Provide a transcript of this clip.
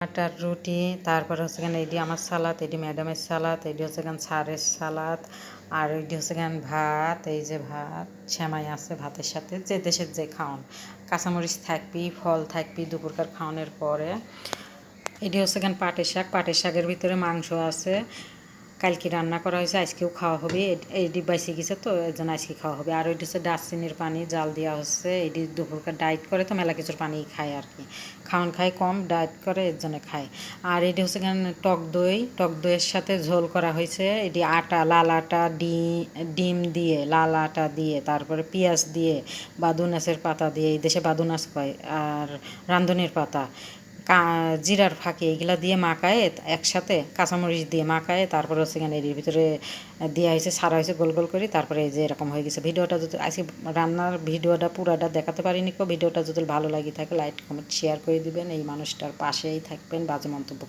আটার রুটি, তারপর হচ্ছে গেন এটি আমার সালাদ, এটি ম্যাডামের সালাদ, এটি হচ্ছে গেন স্যারের সালাদ, আর এটি হচ্ছে গেন ভাত। এই যে ভাত সেমাই আছে ভাতের সাথে, যে দেশের যে খাওন, কাঁচামরিচ থাকবি, ফল থাকবি দুপুরকার খাওয়ানোর পরে। এটি হচ্ছে গেন পাটের শাক, পাটের শাকের ভিতরে মাংস আছে, কালকে রান্না করা হয়েছে, আজকেও খাওয়া হবে। এটি বাইসে গেছে তো এর জন্য আজকে খাওয়া হবে। আর ওইটি হচ্ছে ডাস্টবিনের পানি জাল দেওয়া হচ্ছে, এটি দুপুরকার ডায়েট করে তো মেলা কিছুর পানি খায় আর কি, খাওয়ান খায় কম, ডায়েট করে এর জন্য খায়। আর এটি হচ্ছে গেন টক দই, টক দইয়ের সাথে ঝোল করা হয়েছে। এটি আটা, লাল আটা, ডিম দিয়ে, লাল আটা দিয়ে, তারপরে পেঁয়াজ দিয়ে, বাদুনাসের পাতা দিয়ে, এই দেশে বাদুনাস কয়, আর রান্ধনের পাতা, জিরার ফাঁকি, এগুলা দিয়ে মাখায় একসাথে, কাঁচামরিচ দিয়ে মাখায়, তারপরে হচ্ছে এখানে এর ভিতরে দেওয়া হয়েছে, ছাড়া হয়েছে গোল গোল করে। তারপরে এই যে এরকম হয়ে গেছে। ভিডিওটা যদি আজকে রান্নার ভিডিওটা পুরাটা দেখাতে পারিনি কেউ, ভিডিওটা যদি ভালো লাগে থাকে লাইক কমেন্ট শেয়ার করে দিবেন, এই মানুষটার পাশেই থাকবেন, বাজে মন্তব্য করে